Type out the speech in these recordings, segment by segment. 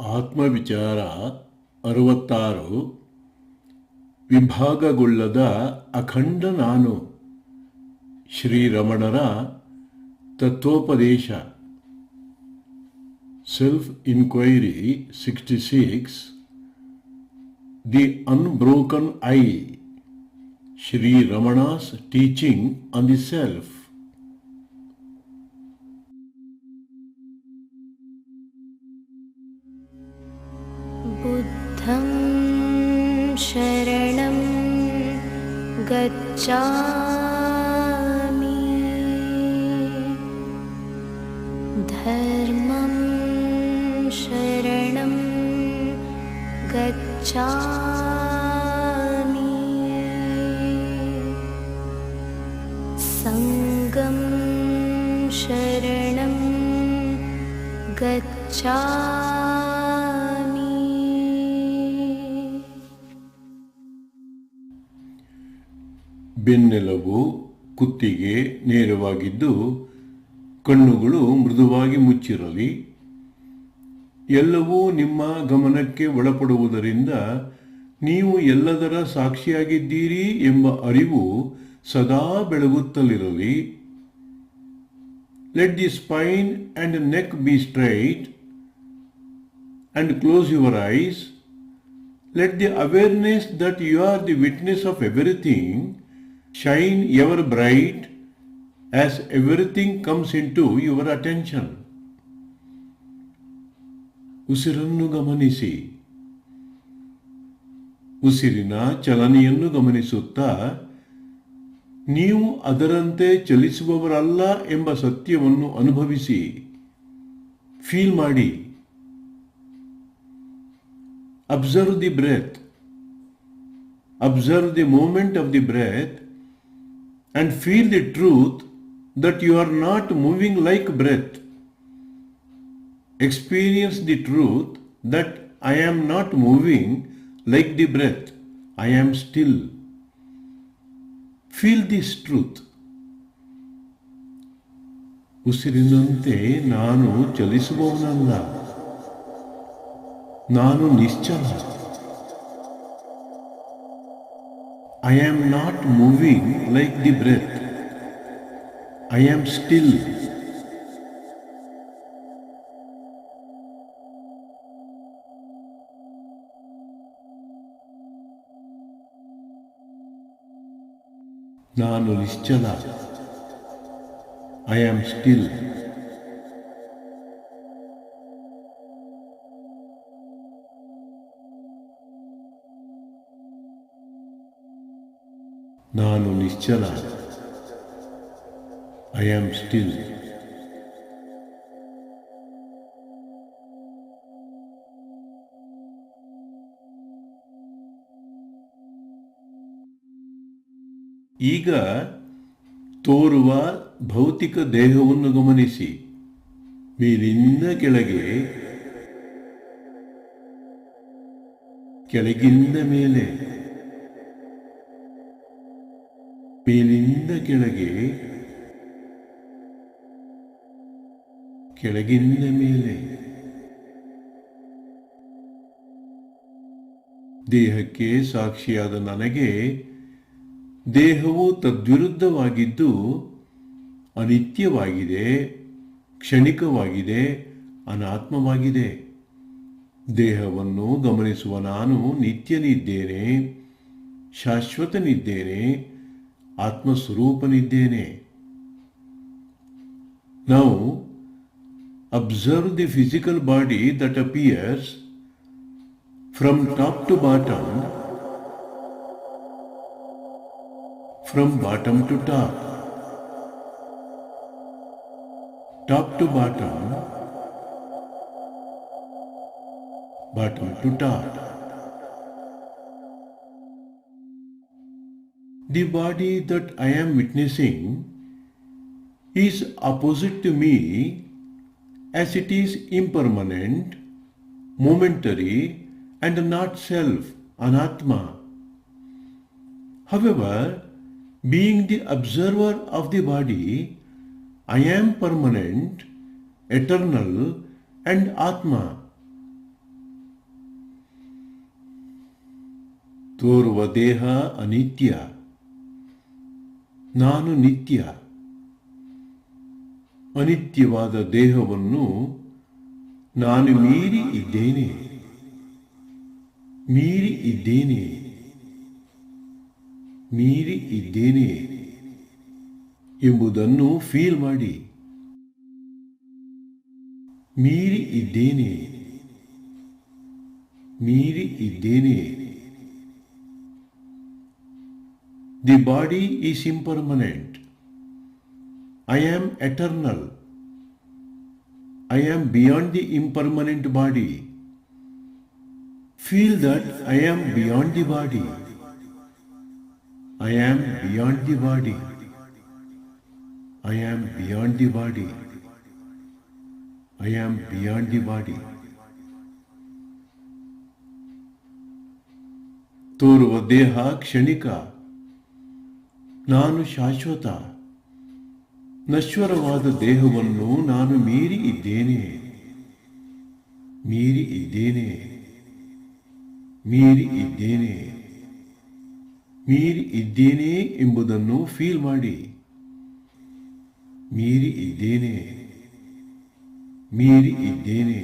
ಆತ್ಮವಿಚಾರ 66 ವಿಭಾಗಗೊಳ್ಳದ ಅಖಂಡ ನಾನು ಶ್ರೀರಮಣರ ತತ್ವೋಪದೇಶ self inquiry 66 the unbroken I Shri Ramana's teaching on the self. बुद्धं शरणं गच्छामि, धर्मं शरणं गच्छामि, संघं शरणं गच्छामि. ಬೆನ್ನೆಲುಬು ಕುತ್ತಿಗೆ ನೇರವಾಗಿದ್ದು ಕಣ್ಣುಗಳು ಮೃದುವಾಗಿ ಮುಚ್ಚಿರಲಿ. ಎಲ್ಲವೂ ನಿಮ್ಮ ಗಮನಕ್ಕೆ ಒಳಪಡುವುದರಿಂದ ನೀವು ಎಲ್ಲದರ ಸಾಕ್ಷಿಯಾಗಿದ್ದೀರಿ ಎಂಬ ಅರಿವು ಸದಾ ಬೆಳಗುತ್ತಲಿರಲಿ. Let the spine and neck be straight and close your eyes. Let the awareness that you are the witness of everything shine ever bright as everything comes into your attention. ಉಸಿರನ್ನು ಗಮನಿಸಿ. ಉಸಿರಿನ ಚಲನೆಯನ್ನು ಗಮನಿಸುತ್ತಾ ನೀವು ಅದರಂತೆ ಚಲಿಸುವವರಲ್ಲ ಎಂಬ ಸತ್ಯವನ್ನು ಅನುಭವಿಸಿ, ಫೀಲ್ ಮಾಡಿ. Observe the breath. Observe the moment of the breath and feel the truth that you are not moving like breath. Experience the truth that I am not moving like the breath. I am still. Feel this truth. ಉಸಿರಿನಂತೆ ನಾನು ಚಲಿಸುವವನಲ್ಲ, ನಾನು ನಿಶ್ಚಲ. I am not moving like the breath. I am still. ನಾನು ನಿಶ್ಚಲ. I am still. ನಾನು ನಿಶ್ಚಲ. I am still. ಈಗ ತೋರುವ ಭೌತಿಕ ದೇಹವನ್ನು ಗಮನಿಸಿ. ಮೇಲಿಂದ ಕೆಳಗೆ, ಕೆಳಗಿಂದ ಮೇಲೆ, ಮೇಲಿಂದ ಕೆಳಗೆ, ಕೆಳಗಿಂದ ಮೇಲೆ. ದೇಹಕ್ಕೆ ಸಾಕ್ಷಿಯಾದ ನನಗೆ ದೇಹವು ತದ್ವಿರುದ್ಧವಾಗಿದ್ದು ಅನಿತ್ಯವಾಗಿದೆ, ಕ್ಷಣಿಕವಾಗಿದೆ, ಅನಾತ್ಮವಾಗಿದೆ. ದೇಹವನ್ನು ಗಮನಿಸುವ ನಾನು ನಿತ್ಯನಿದ್ದೇನೆ, ಶಾಶ್ವತನಿದ್ದೇನೆ, ಆತ್ಮಸ್ವರೂಪನಿದ್ದೇನೆ. Now, observe the physical body that appears from top to bottom, from bottom to top, top to bottom, bottom to top. The body that I am witnessing is opposite to me as it is impermanent, momentary, and not self, anatma. However, being the observer of the body, I am permanent, eternal, and atma. ತೋರುವ ದೇಹ ಅನಿತ್ಯ, ನಾನು ನಿತ್ಯ. ಅನಿತ್ಯವಾದ ದೇಹವನ್ನು ನಾನು ಮೀರಿ ಇದ್ದೇನೆ, ಮೀರಿ ಇದ್ದೇನೆ, ಮೀರಿ ಇದ್ದೇನೆ ಎಂಬುದನ್ನು ಫೀಲ್ ಮಾಡಿ. ಮೀರಿ ಇದ್ದೇನೆ, ಮೀರಿ ಇದ್ದೇನೆ. The body is impermanent. I am eternal. I am beyond the impermanent body. Feel that I am beyond the body. I am beyond the body. I am beyond the body. I am beyond the body. ತೋರುವ ದೇಹ ಕ್ಷಣಿಕ, ನಾನು ಶಾಶ್ವತ. ನಶ್ವರವಾದ ದೇಹವನ್ನು ನಾನು ಮೀರಿ ಇದ್ದೇನೆ, ಮೀರಿ ಇದ್ದೇನೆ, ಮೀರಿ ಇದ್ದೇನೆ, ಮೀರಿ ಇದ್ದೇನೆ ಎಂಬುದನ್ನು ಫೀಲ್ ಮಾಡಿ. ಮೀರಿ ಇದ್ದೇನೆ, ಮೀರಿ ಇದ್ದೇನೆ.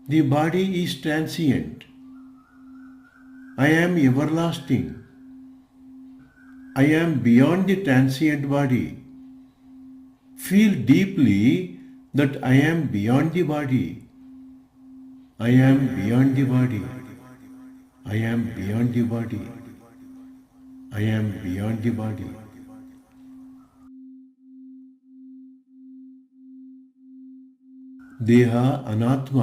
The body is transient. I am everlasting. I am beyond the transient body. Feel deeply that I am beyond the body. I am beyond the body. I am beyond the body. I am beyond the body. ದೇಹ ಅನಾತ್ಮ,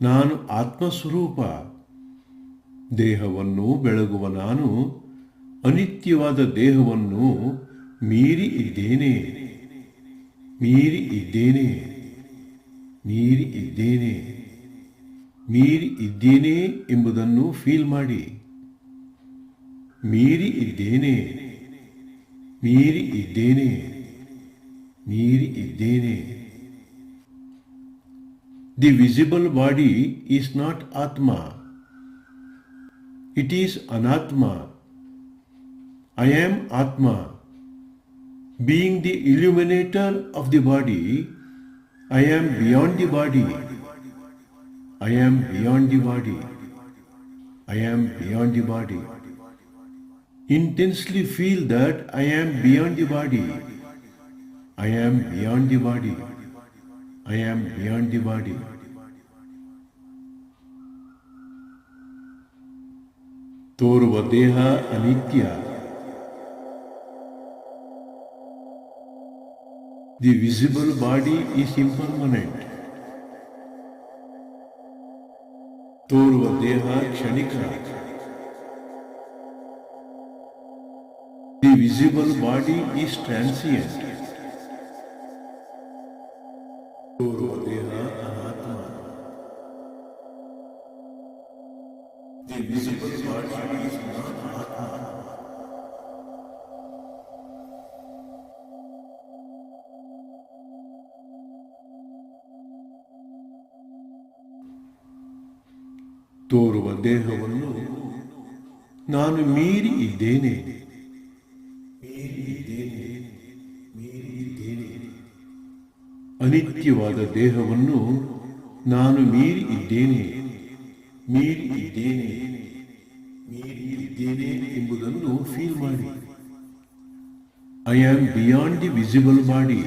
ನಾನು ಆತ್ಮಸ್ವರೂಪ. ದೇಹವನ್ನು ಬೆಳಗುವ ನಾನು ಅನಿತ್ಯವಾದ ದೇಹವನ್ನು ಮೀರಿ ಇದ್ದೇನೆ, ಮೀರಿ ಇದ್ದೇನೆ, ಮೀರಿ ಇದ್ದೇನೆ, ಮೀರಿ ಇದ್ದೇನೆ ಎಂಬುದನ್ನು ಫೀಲ್ ಮಾಡಿ. ಮೀರಿ ಇದ್ದೇನೆ, ಮೀರಿ ಇದ್ದೇನೆ, ಮೀರಿ ಇದ್ದೇನೆ. The visible body is not ಆತ್ಮ. It is Anatma. I am Atma. Being the illuminator of the body, I am beyond the body. I am beyond the body. I am beyond the body. Intensely feel that I am beyond the body. I am beyond the body. I am beyond the body. ತೋರುವ ದೇಹ ಅನಿತ್ಯ. The visible body is impermanent. ತೋರುವ ದೇಹ ಕ್ಷಣಿಕ. The visible body is transient. ತೋರುವ ದೇಹ ಅನಾತ್ಮ. The visible body is not Atma. ತೋರುವ ದೇಹವನ್ನು ನಾನು ಮೀರಿ ಇದ್ದೇನೆ, ಮೀರಿ ಇದ್ದೇನೆ, ಮೀರಿ ಇದ್ದೇನೆ. ಅನಿತ್ಯವಾದ ದೇಹವನ್ನು ನಾನು ಮೀರಿ ಇದ್ದೇನೆ, ಮೀರಿ ಇದ್ದೇನೆ, ಮೀರಿ ಇದ್ದೇನೆ ಎಂಬುದನ್ನು ಫೀಲ್ ಮಾಡಿ. I am beyond the visible body.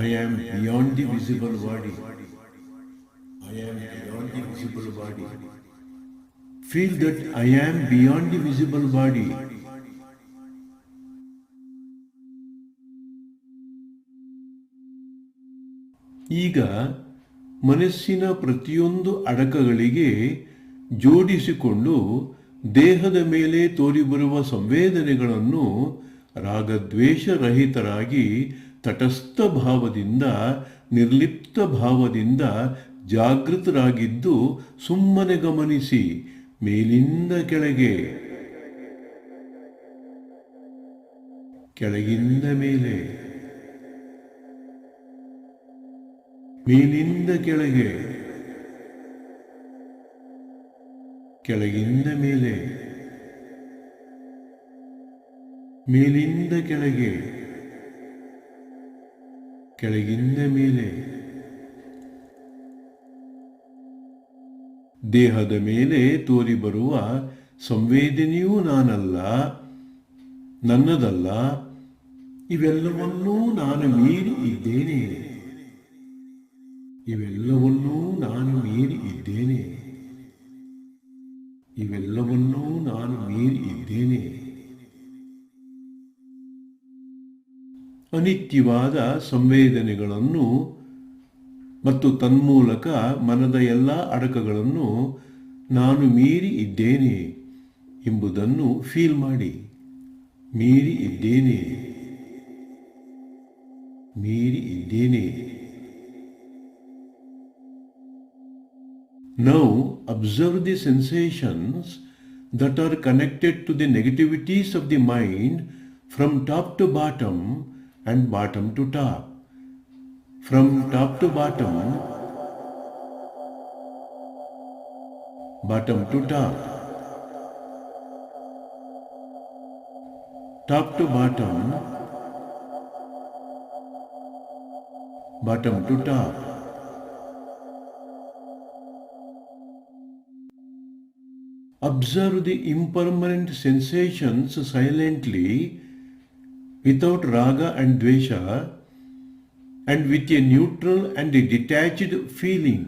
I am beyond the visible body. I am beyond the visible body. Feel that I am beyond the visible body. ಈಗ ಮನಸ್ಸಿನ ಪ್ರತಿಯೊಂದು ಅಡಕಗಳಿಗೆ ಜೋಡಿಸಿಕೊಂಡು ದೇಹದ ಮೇಲೆ ತೋರಿಬರುವ ಸಂವೇದನೆಗಳನ್ನು ರಾಗದ್ವೇಷರಹಿತರಾಗಿ ತಟಸ್ಥ ಭಾವದಿಂದ, ನಿರ್ಲಿಪ್ತ ಭಾವದಿಂದ ಜಾಗೃತರಾಗಿದ್ದು ಸುಮ್ಮನೆ ಗಮನಿಸಿ. ಮೇಲಿಂದ ಕೆಳಗೆ, ಕೆಳಗಿಂದ ಮೇಲೆ, ಮೇಲಿಂದ ಕೆಳಗೆ. ಕೆಳಗಿಂದ ಮೇಲೆ, ಮೇಲಿಂದ ಕೆಳಗೆ, ಕೆಳಗಿಂದ ಮೇಲೆ. ದೇಹದ ಮೇಲೆ ತೋರಿಬರುವ ಸಂವೇದನೆಯೂ ನಾನಲ್ಲ, ನನ್ನದಲ್ಲ. ಇವೆಲ್ಲವನ್ನೂ ನಾನು ಮೀರಿ ಇದ್ದೇನೆ. ಇವೆಲ್ಲವನ್ನೂ ನಾನು ಮೀರಿ ಇದ್ದೇನೆ. ಇವೆಲ್ಲವನ್ನೂ ನಾನು ಮೀರಿ ಇದ್ದೇನೆ. ಅನಿತ್ಯವಾದ ಸಂವೇದನೆಗಳನ್ನು ಮತ್ತು ತನ್ಮೂಲಕ ಮನದ ಎಲ್ಲ ಅಡಕಗಳನ್ನು ನಾನು ಮೀರಿ ಇದ್ದೇನೆ ಎಂಬುದನ್ನು ಫೀಲ್ ಮಾಡಿ. ಮೀರಿ ಇದ್ದೇನೆ, ಮೀರಿ ಇದ್ದೇನೆ. Now observe the sensations that are connected to the negativities of the mind from top to bottom and bottom to top. From top to bottom, bottom to top, top to bottom, bottom to top. Observe the impermanent sensations silently, without raga and dvesha, and with a neutral and a detached feeling.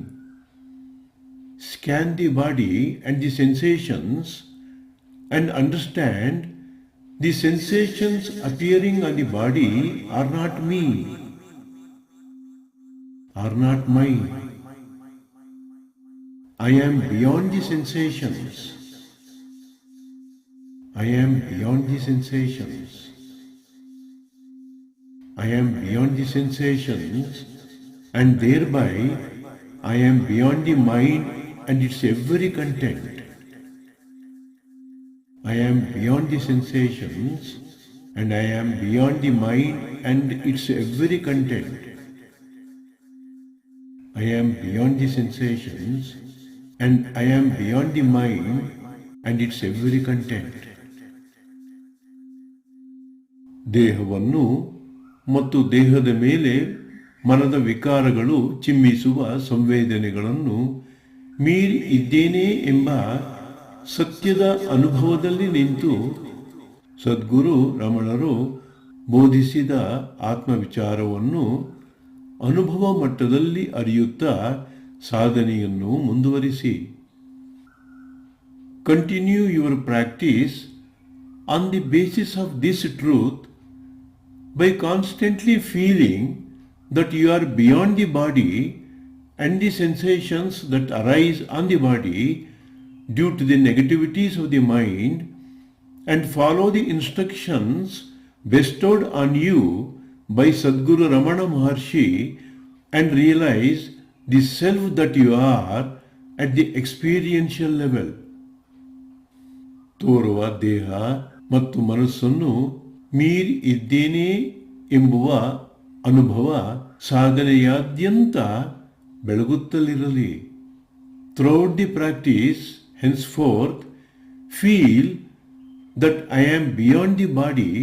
Scan the body and the sensations and understand the sensations appearing on the body are not me, are not mine. I am beyond the sensations. I am beyond the sensations. I am beyond the sensations, and thereby I am beyond the mind and its every content. I am beyond the sensations, and I am beyond the mind and its every content. I am beyond the sensations, and I am beyond the mind and its every content. ದೇಹವನ್ನು ಮತ್ತು ದೇಹದ ಮೇಲೆ ಮನದ ವಿಕಾರಗಳು ಚಿಮ್ಮಿಸುವ ಸಂವೇದನೆಗಳನ್ನು ಮೀರಿ ಇದ್ದೇನೆ ಎಂಬ ಸತ್ಯದ ಅನುಭವದಲ್ಲಿ ನಿಂತು ಸದ್ಗುರು ರಮಣರು ಬೋಧಿಸಿದ ಆತ್ಮವಿಚಾರವನ್ನು ಅನುಭವ ಮಟ್ಟದಲ್ಲಿ ಅರಿಯುತ್ತಾ ಸಾಧನೆಯನ್ನು ಮುಂದುವರಿಸಿ. Continue your practice on the basis of this truth by constantly feeling that you are beyond the body and the sensations that arise on the body due to the negativities of the mind, and follow the instructions bestowed on you by Sadguru Ramana Maharshi and realize the self that you are at the experiential level. ತೋರುವ ದೇಹ ಮತ್ತು ಮನಸ್ಸನ್ನು ಮೀರಿ ಇದ್ದೇನೆ ಎಂಬುವ ಅನುಭವ ಸಾಧನೆಯಾದ್ಯಂತ ಬೆಳಗುತ್ತಲಿರಲಿ. Throughout the practice, henceforth, feel that I am beyond the body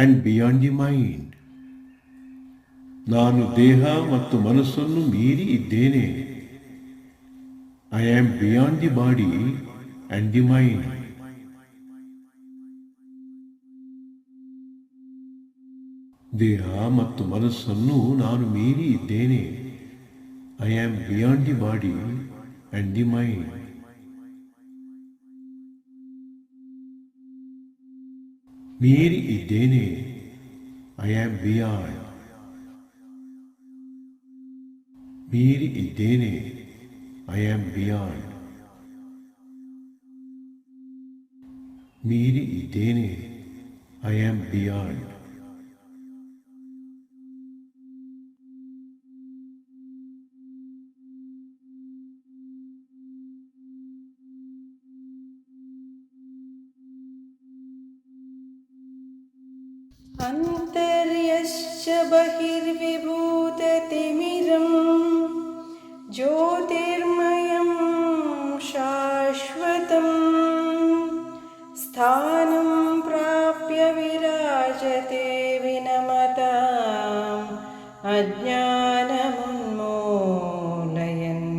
and beyond the mind. ನಾನು ದೇಹ ಮತ್ತು ಮನಸ್ಸನ್ನು ಮೀರಿ ಇದ್ದೇನೆ. I am beyond the body and the mind. ದೇಹ ಮತ್ತು ಮನಸ್ಸನ್ನು ನಾನು ಮೀರಿ ಇದ್ದೇನೆ. I am beyond the body and the mind. ಮೀರಿ ಇದ್ದೇನೆ. I am beyond. ಮೀರಿ ಇದ್ದೇನೆ. I am beyond. ಮೀರಿ ಇದ್ದೇನೆ. I am beyond. ಅಂತರ್ಯಶ್ಚ ಬಹಿರ್ವಿಭೂತತಿಮಿರಂ ಜ್ಯೋತಿರ್ಮಯಂ ಶಾಶ್ವತಂ अज्ञानमुन्मूलयन्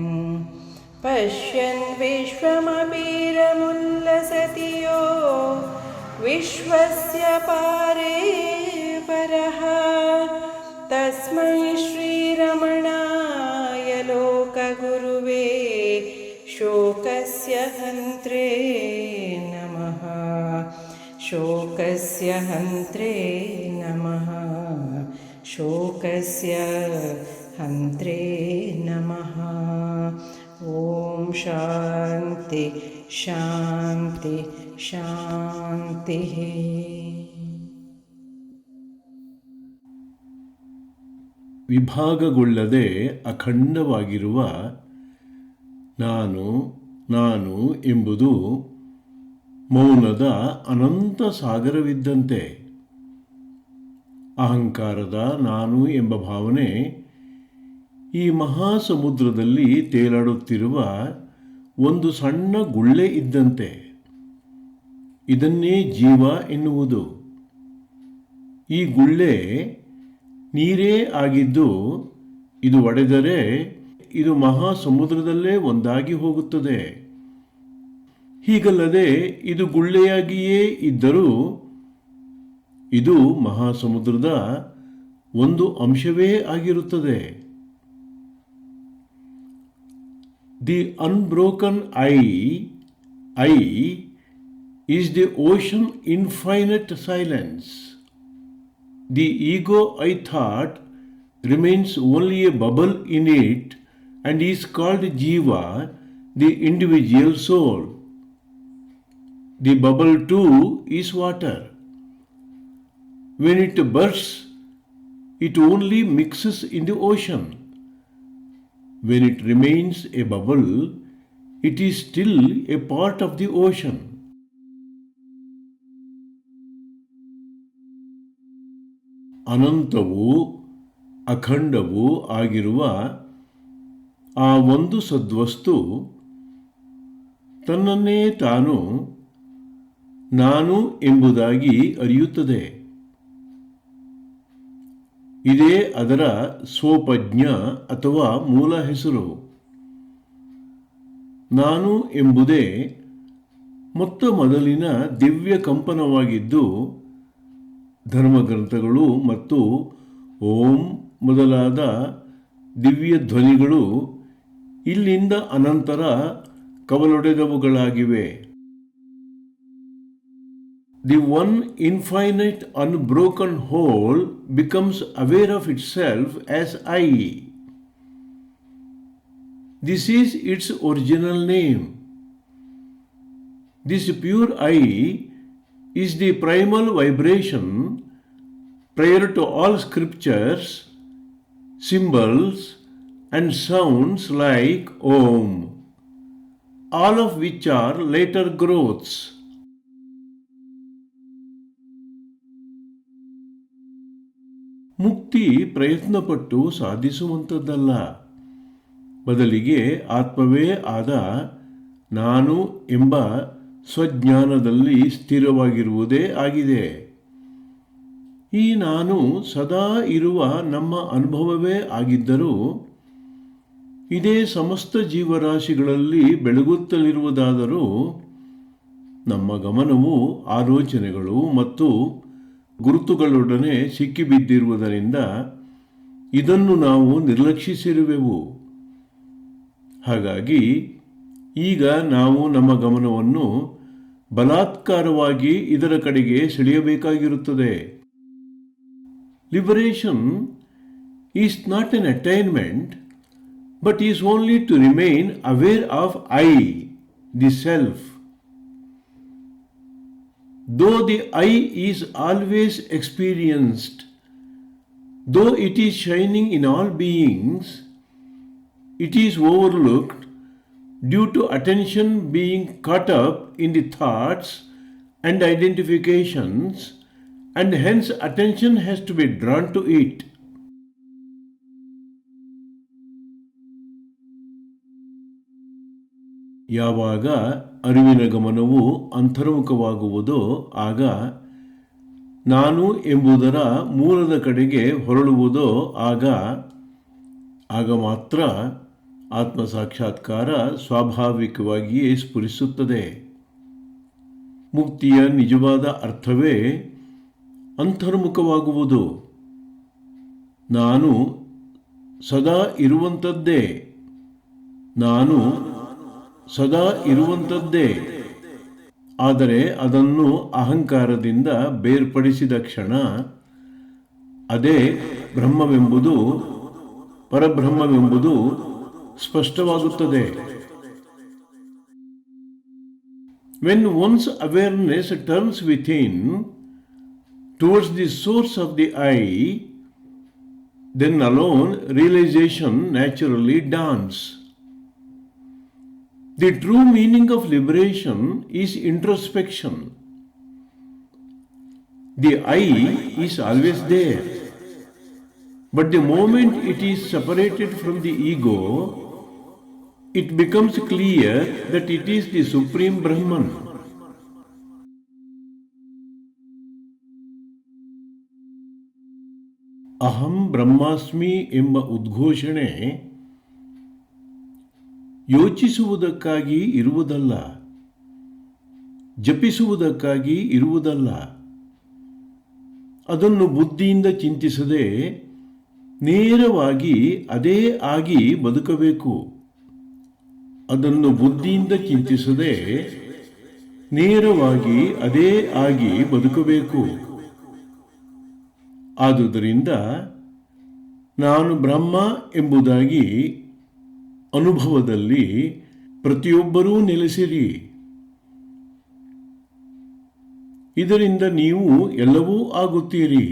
पश्यन् विश्वमपीरमुल्लसति यो विश्वस्य पारे परः तस्मै श्रीरमणाय लोकगुरुवे शोकस्य हन्त्रे नमः। शोकस्य हन्त्रे नमः। शोकस्य हन्त्रे नमः। ॐ शान्ति शान्ति शान्तिः। ವಿಭಾಗಗೊಳ್ಳದೆ ಅಖಂಡವಾಗಿರುವ ನಾನು ನಾನು ಎಂಬುದು ಮೌನದ ಅನಂತ ಸಾಗರವಿದ್ದಂತೆ. ಅಹಂಕಾರದ ನಾನು ಎಂಬ ಭಾವನೆ ಈ ಮಹಾಸಮುದ್ರದಲ್ಲಿ ತೇಲಾಡುತ್ತಿರುವ ಒಂದು ಸಣ್ಣ ಗುಳ್ಳೆ ಇದ್ದಂತೆ. ಇದನ್ನೇ ಜೀವ ಎನ್ನುವುದು. ಈ ಗುಳ್ಳೆ ನೀರೇ ಆಗಿದ್ದು ಇದು ಒಡೆದರೆ ಇದು ಮಹಾಸಮುದ್ರದಲ್ಲೇ ಒಂದಾಗಿ ಹೋಗುತ್ತದೆ. ಹೀಗಲ್ಲದೆ ಇದು ಗುಳ್ಳೆಯಾಗಿಯೇ ಇದ್ದರೂ ಇದು ಮಹಾಸಮುದ್ರದ ಒಂದು ಅಂಶವೇ ಆಗಿರುತ್ತದೆ. The unbroken I is the ocean infinite silence. The ego I thought remains only a bubble in it and is called Jiva, the individual soul. The bubble too is water. When it bursts, it only mixes in the ocean. When it remains a bubble, it is still a part of the ocean. ಅನಂತವೂ ಅಖಂಡವೂ ಆಗಿರುವ ಆ ಒಂದು ಸದ್ವಸ್ತು ತನ್ನನ್ನೇ ತಾನು ನಾನು ಎಂಬುದಾಗಿ ಅರಿಯುತ್ತದೆ. ಇದೇ ಅದರ ಸ್ವೋಪಜ್ಞ ಅಥವಾ ಮೂಲ ಹೆಸರು. ನಾನು ಎಂಬುದೇ ಮೊತ್ತ ಮೊದಲಿನ ದಿವ್ಯ ಕಂಪನವಾಗಿದ್ದು ಧರ್ಮಗ್ರಂಥಗಳು ಮತ್ತು ಓಂ ಮೊದಲಾದ ದಿವ್ಯ ಧ್ವನಿಗಳು ಇಲ್ಲಿಂದ ಅನಂತರ ಕವಲೊಡೆದವುಗಳಾಗಿವೆ. The one infinite unbroken whole becomes aware of itself as I. This is its original name. This pure I is the primal vibration prior to all scriptures, symbols and sounds like Om, all of which are later growths. ಮುಕ್ತಿ ಪ್ರಯತ್ನಪಟ್ಟು ಸಾಧಿಸುವಂಥದ್ದಲ್ಲ. ಬದಲಿಗೆ ಆತ್ಮವೇ ಆದ ನಾನು ಎಂಬ ಸ್ವಜ್ಞಾನದಲ್ಲಿ ಸ್ಥಿರವಾಗಿರುವುದೇ ಆಗಿದೆ. ಈ ನಾನು ಸದಾ ಇರುವ ನಮ್ಮ ಅನುಭವವೇ ಆಗಿದ್ದರೂ ಇದೇ ಸಮಸ್ತ ಜೀವರಾಶಿಗಳಲ್ಲಿ ಬೆಳಗುತ್ತಲಿರುವುದಾದರೂ ನಮ್ಮ ಗಮನವು ಆಲೋಚನೆಗಳು ಮತ್ತು ಗುರುತುಗಳೊಡನೆ ಸಿಕ್ಕಿಬಿದ್ದಿರುವುದರಿಂದ ಇದನ್ನು ನಾವು ನಿರ್ಲಕ್ಷಿಸಿರುವೆವು. ಹಾಗಾಗಿ ಈಗ ನಾವು ನಮ್ಮ ಗಮನವನ್ನು ಬಲಾತ್ಕಾರವಾಗಿ ಇದರ ಕಡೆಗೆ ಸೆಳೆಯಬೇಕಾಗಿರುತ್ತದೆ. Liberation is not an attainment but is only to remain aware of I, the self. Though the I is always experienced, though it is shining in all beings, it is overlooked due to attention being caught up in the thoughts and identifications, and hence attention has to be drawn to it. ಯಾವಾಗ ಅರಿವಿನ ಗಮನವು ಅಂತರ್ಮುಖವಾಗುವುದೋ ಆಗ ನಾನು ಎಂಬುದರ ಮೂಲದ ಕಡೆಗೆ ಹೊರಳುವುದೋ ಆಗ ಮಾತ್ರ ಆತ್ಮ ಸಾಕ್ಷಾತ್ಕಾರ ಸ್ವಾಭಾವಿಕವಾಗಿಯೇ ಸ್ಫುರಿಸುತ್ತದೆ. ಮುಕ್ತಿಯ ನಿಜವಾದ ಅರ್ಥವೇ ಅಂತರ್ಮುಖವಾಗುವುದು. ನಾನು ಸದಾ ಇರುವಂಥದ್ದೇ, ನಾನು ಸದಾ ಇರುವಂಥದ್ದೇ. ಆದರೆ ಅದನ್ನು ಅಹಂಕಾರದಿಂದ ಬೇರ್ಪಡಿಸಿದ ಕ್ಷಣ ಅದೇ ಬ್ರಹ್ಮವೆಂಬುದು, ಪರಬ್ರಹ್ಮವೆಂಬುದು ಸ್ಪಷ್ಟವಾಗುತ್ತದೆ. When one's awareness turns within towards the source of the I, then alone realization naturally dawns. The true meaning of liberation is introspection. The I is always there, but the moment it is separated from the ego, it becomes clear that it is the Supreme Brahman. ಅಹಂ ಬ್ರಹ್ಮಾಸ್ಮಿ ಎಂಬ ಉದ್ಘೋಷಣೆ ಯೋಚಿಸುವುದಕ್ಕಾಗಿ ಇರುವುದಲ್ಲ, ಜಪಿಸುವುದಕ್ಕಾಗಿ ಇರುವುದಲ್ಲ. ಅದನ್ನು ಬುದ್ಧಿಯಿಂದ ಚಿಂತಿಸದೆ ನೇರವಾಗಿ ಅದೇ ಆಗಿ ಬದುಕಬೇಕು. ಅದನ್ನು ಬುದ್ಧಿಯಿಂದ ಚಿಂತಿಸದೆ ನೇರವಾಗಿ ಅದೇ ಆಗಿ ಬದುಕಬೇಕು. ಆದುದರಿಂದ ನಾನು ಬ್ರಹ್ಮ ಎಂಬುದಾಗಿ ಅನುಭವದಲ್ಲಿ ಪ್ರತಿಯೊಬ್ಬರೂ ನೆಲೆಸಿರಿ. ಇದರಿಂದ ನೀವು ಎಲ್ಲವೂ ಆಗುತ್ತೀರಿ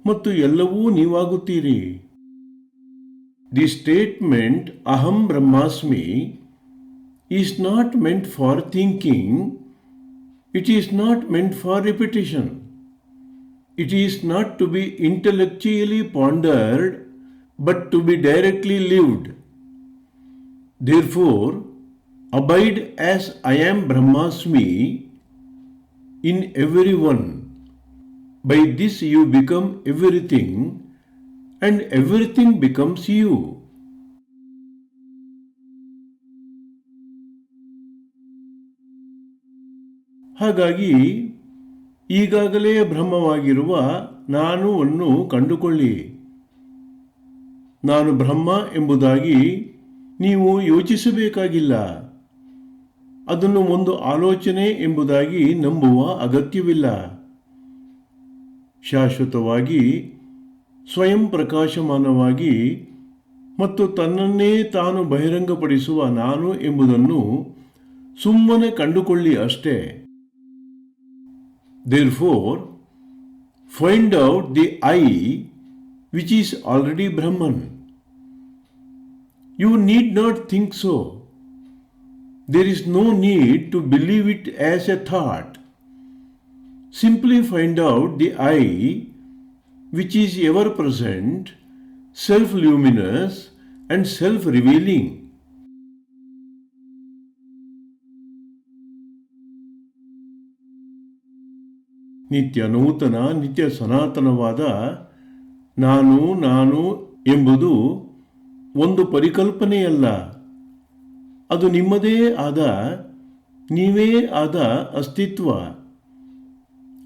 ಮತ್ತು ಎಲ್ಲವೂ ನೀವಾಗುತ್ತೀರಿ. ದಿ ಸ್ಟೇಟ್ಮೆಂಟ್ ಅಹಂ ಬ್ರಹ್ಮಾಸ್ಮಿ is not meant for thinking, it is not meant for repetition. It is not to be intellectually pondered, but to be directly lived. Therefore, abide as I am Brahmasmi in everyone. By this you become everything, and everything becomes you. ಹಾಗಾಗಿ ಈಗಾಗಲೇ ಬ್ರಹ್ಮವಾಗಿರುವ ನಾನುವನ್ನು ಕಂಡುಕೊಳ್ಳಿ. ನಾನು ಬ್ರಹ್ಮ ಎಂಬುದಾಗಿ ನೀವು ಯೋಚಿಸಬೇಕಾಗಿಲ್ಲ. ಅದನ್ನು ಒಂದು ಆಲೋಚನೆ ಎಂಬುದಾಗಿ ನಂಬುವ ಅಗತ್ಯವಿಲ್ಲ. ಶಾಶ್ವತವಾಗಿ ಸ್ವಯಂ ಪ್ರಕಾಶಮಾನವಾಗಿ ಮತ್ತು ತನ್ನನ್ನೇ ತಾನು ಬಹಿರಂಗಪಡಿಸುವ ನಾನು ಎಂಬುದನ್ನು ಸುಮ್ಮನೆ ಕಂಡುಕೊಳ್ಳಿ ಅಷ್ಟೇ. Therefore, find out the I which is already Brahman. You need not think so. There is no need to believe it as a thought. Simply find out the I which is ever present, self-luminous and self-revealing. ನಿತ್ಯ ನೂತನ, ನಿತ್ಯ ಸನಾತನವಾದ ನಾನು ಎಂಬುದು ಒಂದು ಪರಿಕಲ್ಪನೆಯಲ್ಲ. ಅದು ನಿಮ್ಮದೇ ಆದ, ನೀವೇ ಆದ ಅಸ್ತಿತ್ವ.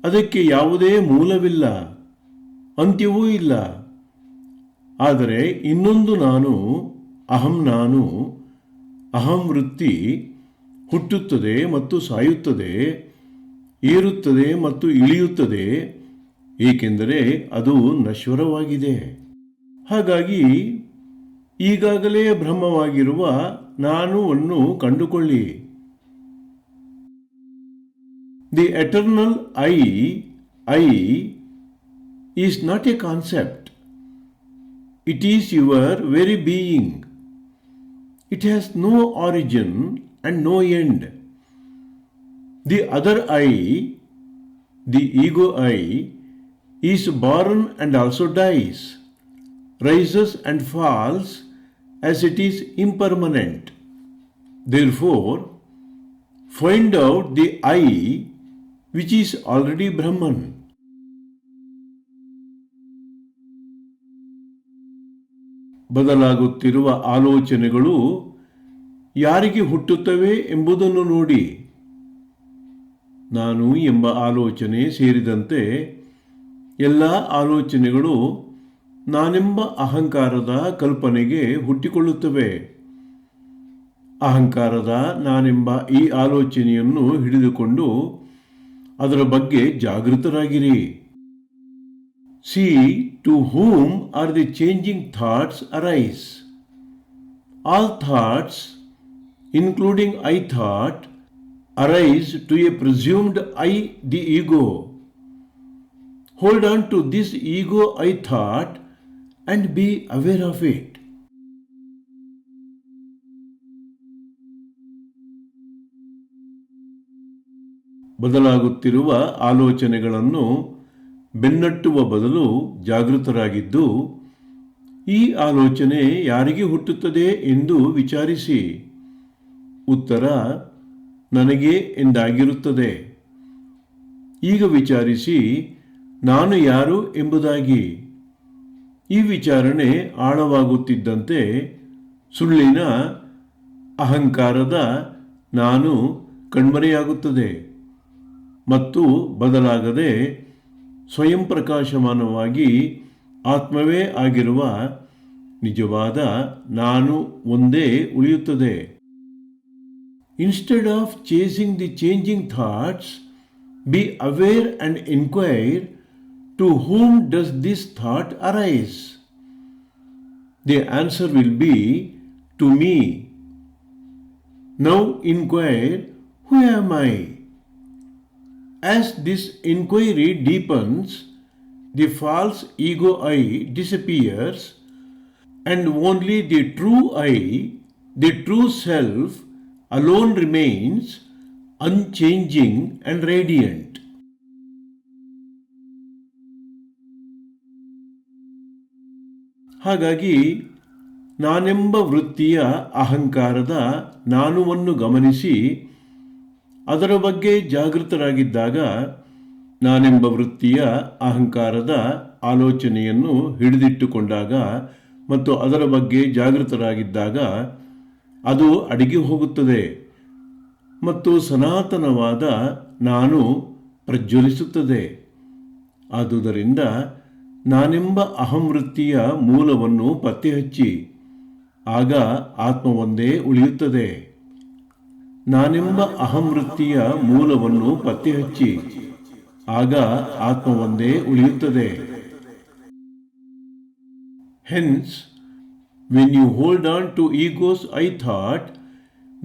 ಅದಕ್ಕೆ ಯಾವುದೇ ಮೂಲವಿಲ್ಲ, ಅಂತ್ಯವೂ ಇಲ್ಲ. ಆದರೆ ಇನ್ನೊಂದು ನಾನು ಅಹಂ ವೃತ್ತಿ ಹುಟ್ಟುತ್ತದೆ ಮತ್ತು ಸಾಯುತ್ತದೆ, ಏರುತ್ತದೆ ಮತ್ತು ಇಳಿಯುತ್ತದೆ, ಏಕೆಂದರೆ ಅದು ನಶ್ವರವಾಗಿದೆ. ಹಾಗಾಗಿ ಈಗಾಗಲೇ ಬ್ರಹ್ಮವಾಗಿರುವ ನಾನುವನ್ನು ಕಂಡುಕೊಳ್ಳಿ. The eternal I is not a concept. It is your very being. It has no origin and no end. The other I, the ego I, is born and also dies, rises and falls as it is impermanent. Therefore, find out the I which is already Brahman. ಬದಲಾಗುತ್ತಿರುವ ಆಲೋಚನೆಗಳು ಯಾರಿಗೆ ಹುಟ್ಟುತ್ತವೆ ಎಂಬುದನ್ನು ನೋಡಿ. ನಾನು ಎಂಬ ಆಲೋಚನೆ ಸೇರಿದಂತೆ ಎಲ್ಲ ಆಲೋಚನೆಗಳು ನಾನೆಂಬ ಅಹಂಕಾರದ ಕಲ್ಪನೆಗೆ ಹುಟ್ಟಿಕೊಳ್ಳುತ್ತವೆ. ಅಹಂಕಾರದ ನಾನೆಂಬ ಈ ಆಲೋಚನೆಯನ್ನು ಹಿಡಿದುಕೊಂಡು ಅದರ ಬಗ್ಗೆ ಜಾಗೃತರಾಗಿರಿ. See to whom are the changing thoughts arise. All thoughts, including I thought, arise to a presumed I, the ego. Hold on to this ego I thought and be aware of it. ಬದಲಾಗುತ್ತಿರುವ ಆಲೋಚನೆಗಳನ್ನು ಬೆನ್ನಟ್ಟುವ ಬದಲು ಜಾಗೃತರಾಗಿದ್ದು, ಈ ಆಲೋಚನೆ ಯಾರಿಗೆ ಹುಟ್ಟುತ್ತದೆ ಎಂದು ವಿಚಾರಿಸಿ. ಉತ್ತರ ನನಗೆ ಎಂದಾಗಿರುತ್ತದೆ. ಈಗ ವಿಚಾರಿಸಿ ನಾನು ಯಾರು ಎಂಬುದಾಗಿ. ಈ ವಿಚಾರಣೆ ಆಳವಾಗುತ್ತಿದ್ದಂತೆ ಸುಳ್ಳಿನ ಅಹಂಕಾರದ ನಾನು ಕಣ್ಮರೆಯಾಗುತ್ತದೆ ಮತ್ತು ಬದಲಾಗದೆ ಸ್ವಯಂ ಪ್ರಕಾಶಮಾನವಾಗಿ ಆತ್ಮವೇ ಆಗಿರುವ ನಿಜವಾದ ನಾನು ಒಂದೇ ಉಳಿಯುತ್ತದೆ. Instead of chasing the changing thoughts, be aware and inquire, to whom does this thought arise? The answer will be, to me. Now inquire, who am I? As this inquiry deepens, the false ego I disappears and only the true I, the true self, alone remains unchanging and radiant. ಹಾಗಾಗಿ ನಾನೆಂಬ ವೃತ್ತಿಯ ಅಹಂಕಾರದ ನಾನುವನ್ನು ಗಮನಿಸಿ ಅದರ ಬಗ್ಗೆ ಜಾಗೃತರಾಗಿದ್ದಾಗ, ನಾನೆಂಬ ವೃತ್ತಿಯ ಅಹಂಕಾರದ ಆಲೋಚನೆಯನ್ನು ಹಿಡಿದಿಟ್ಟುಕೊಂಡಾಗ ಮತ್ತು ಅದರ ಬಗ್ಗೆ ಜಾಗೃತರಾಗಿದ್ದಾಗ ಅದು ಅಡಗಿ ಹೋಗುತ್ತದೆ ಮತ್ತು ಸನಾತನವಾದ ನಾನು ಪ್ರಜ್ವಲಿಸುತ್ತದೆ. ಆದುದರಿಂದ ನಾನೆಂಬ ಅಹಂವೃತ್ತಿಯ ಮೂಲವನ್ನು ಪತ್ತೆಹಚ್ಚಿ, ಆಗ ಆತ್ಮ ಒಂದೇ ಉಳಿಯುತ್ತದೆ. ನಾನೆಂಬ ಅಹಂವೃತ್ತಿಯ ಮೂಲವನ್ನು ಪತ್ತೆಹಚ್ಚಿ, ಆಗ ಆತ್ಮ ಒಂದೇ ಉಳಿಯುತ್ತದೆ. Hence, when you hold on to ego's I thought,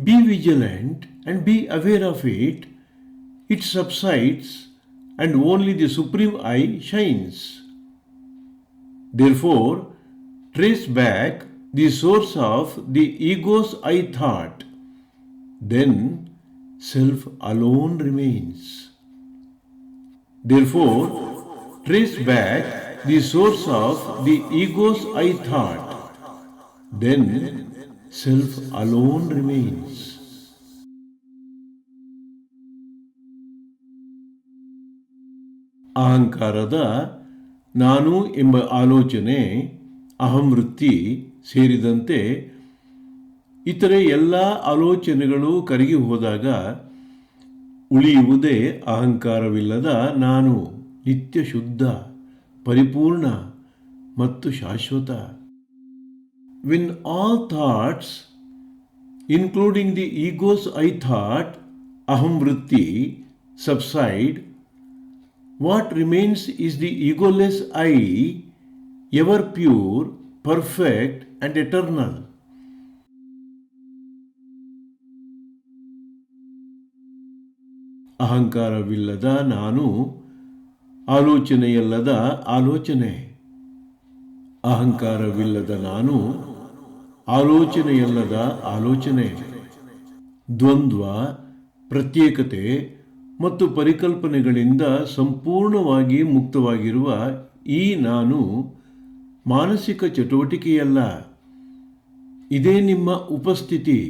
be vigilant and be aware of it. It subsides and only the Supreme I shines. Therefore, trace back the source of the ego's I thought. Then self alone remains. Therefore, trace back the source of the ego's I thought. Then self alone remains. ಅಹಂಕಾರದ ನಾನು ಎಂಬ ಆಲೋಚನೆ, ಅಹಂವೃತ್ತಿ ಸೇರಿದಂತೆ ಇತರೆ ಎಲ್ಲ ಆಲೋಚನೆಗಳು ಕರಗಿ ಹೋದಾಗ ಉಳಿಯುವುದೇ ಅಹಂಕಾರವಿಲ್ಲದ ನಾನು, ನಿತ್ಯ ಶುದ್ಧ, ಪರಿಪೂರ್ಣ ಮತ್ತು ಶಾಶ್ವತ. When all thoughts, including the ego's I thought, ahamvritti, subside, what remains is the egoless I, ever pure, perfect and eternal. ಅಹಂಕಾರವಿಲ್ಲದ ನಾನು ಆಲೋಚನೆಯಲ್ಲದ ಆಲೋಚನೆ, ಅಹಂಕಾರವಿಲ್ಲದ ನಾನು ಆಲೋಚನೆಯಲ್ಲದ ಆಲೋಚನೆ. ದ್ವಂದ್ವ, ಪ್ರತ್ಯೇಕತೆ ಮತ್ತು ಪರಿಕಲ್ಪನೆಗಳಿಂದ ಸಂಪೂರ್ಣವಾಗಿ ಮುಕ್ತವಾಗಿರುವ ಈ ನಾನು ಮಾನಸಿಕ ಚಟುವಟಿಕೆಯಲ್ಲ. ಇದೇ ನಿಮ್ಮ ಉಪಸ್ಥಿತಿ,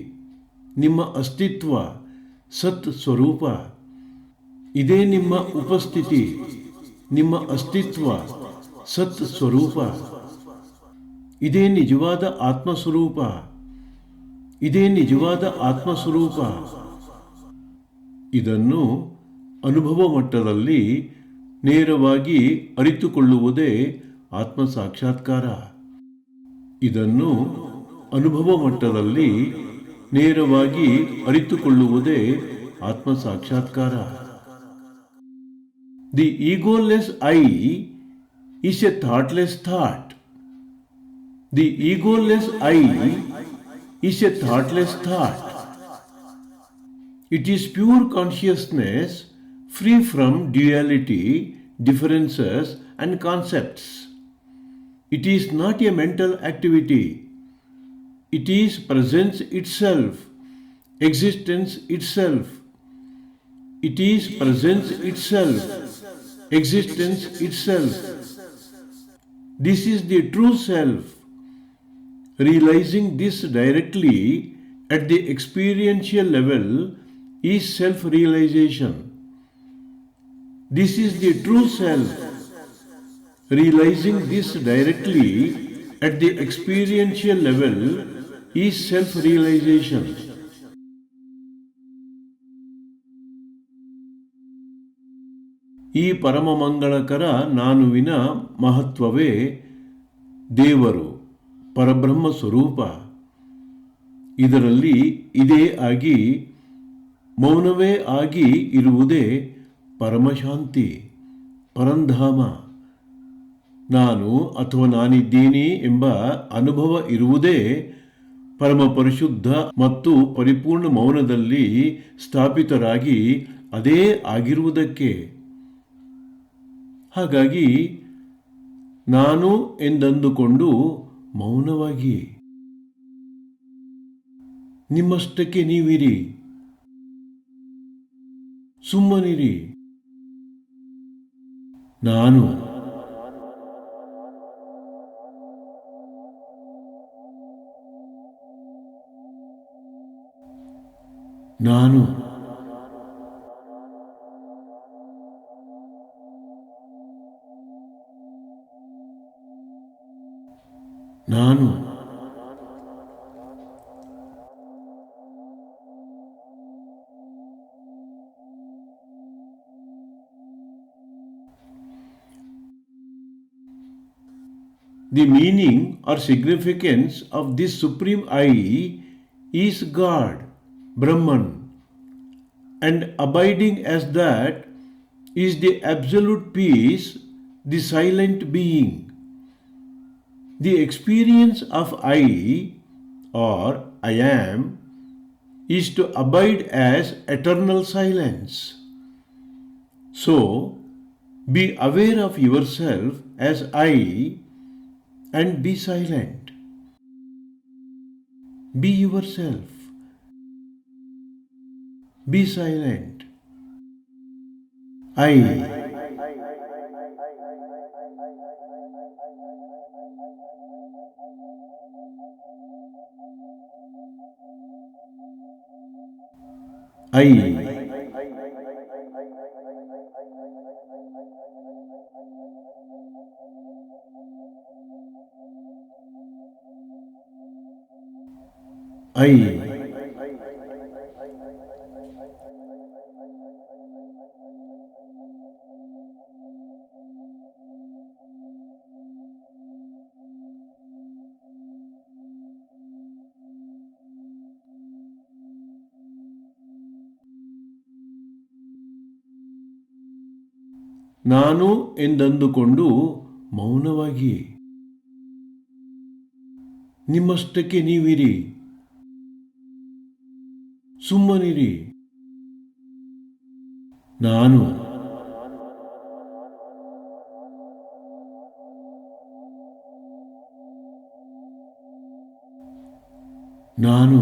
ನಿಮ್ಮ ಅಸ್ತಿತ್ವ, ಸತ್ ಸ್ವರೂಪ. ಇದೇ ನಿಮ್ಮ ಉಪಸ್ಥಿತಿ, ನಿಮ್ಮ ಅಸ್ತಿತ್ವ, ಸತ್ ಸ್ವರೂಪ. ಇದೇ ನಿಜವಾದ ಆತ್ಮಸ್ವರೂಪ. ಇದೇ ನಿಜವಾದ ಆತ್ಮಸ್ವರೂಪ. ಇದನ್ನು ಅನುಭವ ಮಟ್ಟದಲ್ಲಿ ನೇರವಾಗಿ ಅರಿತುಕೊಳ್ಳುವುದೇ ಆತ್ಮ ಸಾಕ್ಷಾತ್ಕಾರ. ಇದನ್ನು ಅನುಭವ ಮಟ್ಟದಲ್ಲಿ ನೇರವಾಗಿ ಅರಿತುಕೊಳ್ಳುವುದೇ ಆತ್ಮ ಸಾಕ್ಷಾತ್ಕಾರ. The egoless I is a thoughtless thought. The egoless I is a thoughtless thought. It is pure consciousness free from duality, differences, and concepts. It is not a mental activity. It is presence itself, existence itself. It is presence itself, existence itself. This is the true self. Realizing this directly at the experiential level is self-realization. This is the true self. Realizing this directly at the experiential level is self-realization. ಈ ಪರಮಮಂಗಳಕರ ನಾನುವಿನ ಮಹತ್ವವೇ ದೇವರು, ಪರಬ್ರಹ್ಮ ಸ್ವರೂಪ. ಇದರಲ್ಲಿ ಇದೇ ಆಗಿ ಮೌನವೇ ಆಗಿ ಇರುವುದೇ ಪರಮಶಾಂತಿ, ಪರಂಧಾಮ. ನಾನು ಅಥವಾ ನಾನಿದ್ದೀನಿ ಎಂಬ ಅನುಭವ ಇರುವುದೇ ಪರಮ ಪರಿಶುದ್ಧ ಮತ್ತು ಪರಿಪೂರ್ಣ ಮೌನದಲ್ಲಿ ಸ್ಥಾಪಿತರಾಗಿ ಅದೇ ಆಗಿರುವುದಕ್ಕೆ. ಹಾಗಾಗಿ ನಾನು ಎಂದಂದುಕೊಂಡು ಮೌನವಾಗಿ ನಿಮ್ಮಷ್ಟಕ್ಕೆ ನೀವಿರಿ, ಸುಮ್ಮನಿರಿ. ನಾನು ನಾನು ನಾನು The meaning or significance of this supreme I is God, Brahman, and abiding as that is the absolute peace, the silent being. The experience of I or I am is to abide as eternal silence. So, be aware of yourself as I and be silent. Be yourself. Be silent. I. ನಾನು ಎಂದಂದುಕೊಂಡು ಮೌನವಾಗಿ ನಿಮ್ಮಷ್ಟಕ್ಕೆ ನೀವಿರಿ, ಸುಮ್ಮನಿರಿ. ನಾನು ನಾನು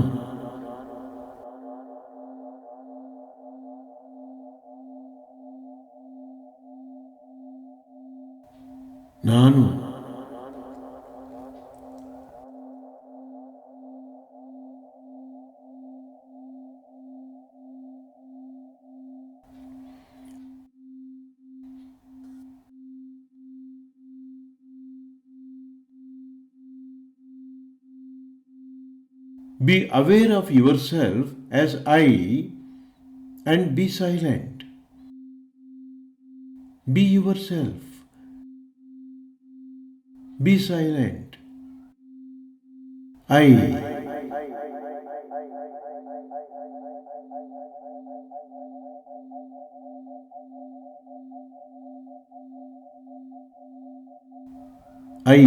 ನಾನು Be aware of yourself as I and be silent. Be yourself. Be silent. I. I.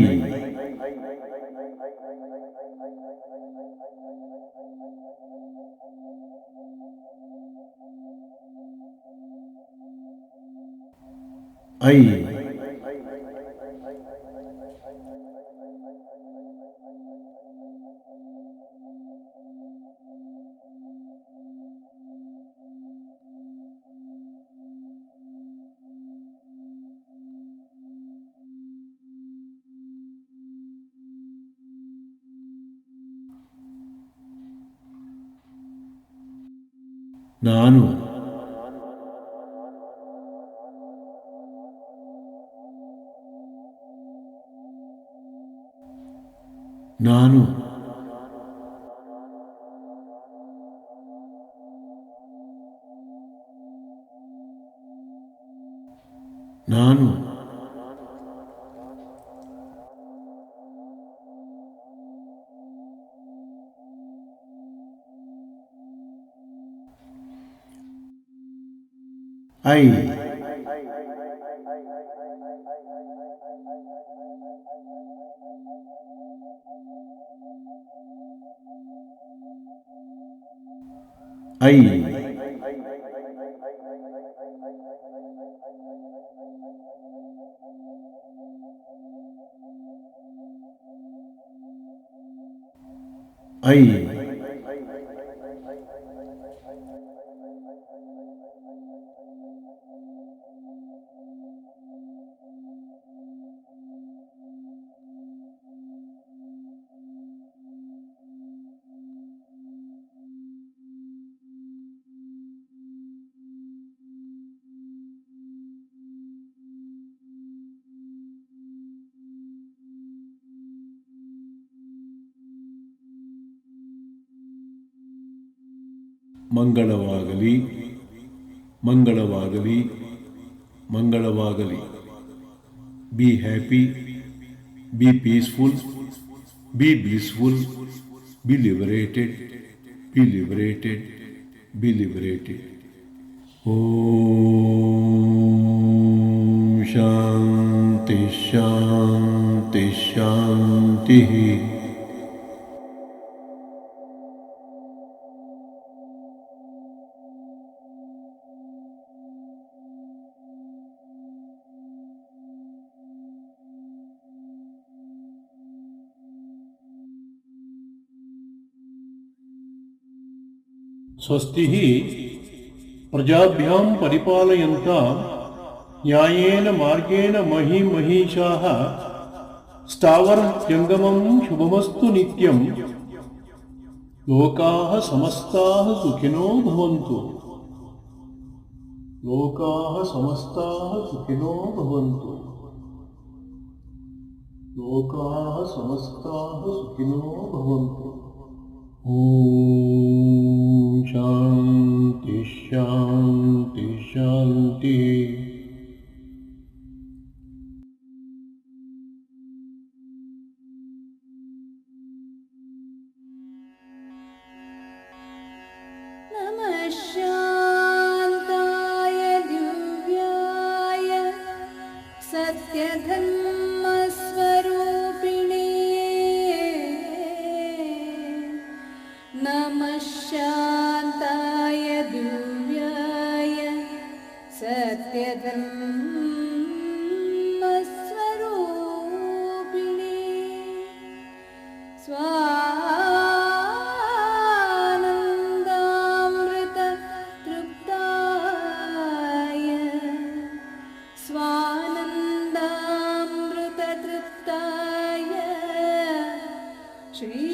I. ನಾನು ನಾನು ನಾನು I. I. I. ಮಂಗಳವಾಗಲಿ ಮಂಗಳವಾಗಲಿ ಮಂಗಳವಾಗಲಿ. Be happy, be peaceful, be blissful, be liberated, be liberated, be liberated. Om Shanti Shanti Shanti. ಸ್ವಸ್ತಿ ಪ್ರಜಾಭ್ಯಾಂ ಪರಿಪಾಲಯಂತಾಂ ನ್ಯಾಯೇನ ಮಾರ್ಗೇಣ ಮಹೀಮಹೀಷಾಃ ಸ್ಥಾವರಜಂಗಮಂ ಶುಭಮಸ್ತು ನಿತ್ಯಂ ಲೋಕಾಃ ಸಮಸ್ತಾಃ ಸುಖಿನೋ ಭವಂತು. ಲೋಕಾಃ ಸಮಸ್ತಾಃ ಸುಖಿನೋ ಭವಂತು. ಲೋಕಾಃ ಸಮಸ್ತಾಃ ಸುಖಿನೋ ಭವಂತು. ಓಂ ಶಾಂತಿ ಶಾಂತಿ ಶಾಂತಿ. ನಮಃ ಶಾಂತಾಯ ದಿವ್ಯಾಯ ಸತ್ಯಧರ್ಮ ಸ್ವರೂಪಿಣೇ. ನಮಃ ಶಾಂತಾಯ ದಿವ್ಯಾಯ ಸತ್ಯಧರ್ಮ ಸ್ವರೂಪಿಣೇ. ಸ್ವಾನಂದಾಮೃತ ತೃಪ್ತಾಯ ಸ್ವಾನಂದಾಮೃತ ತೃಪ್ತಾಯ ಶ್ರೀ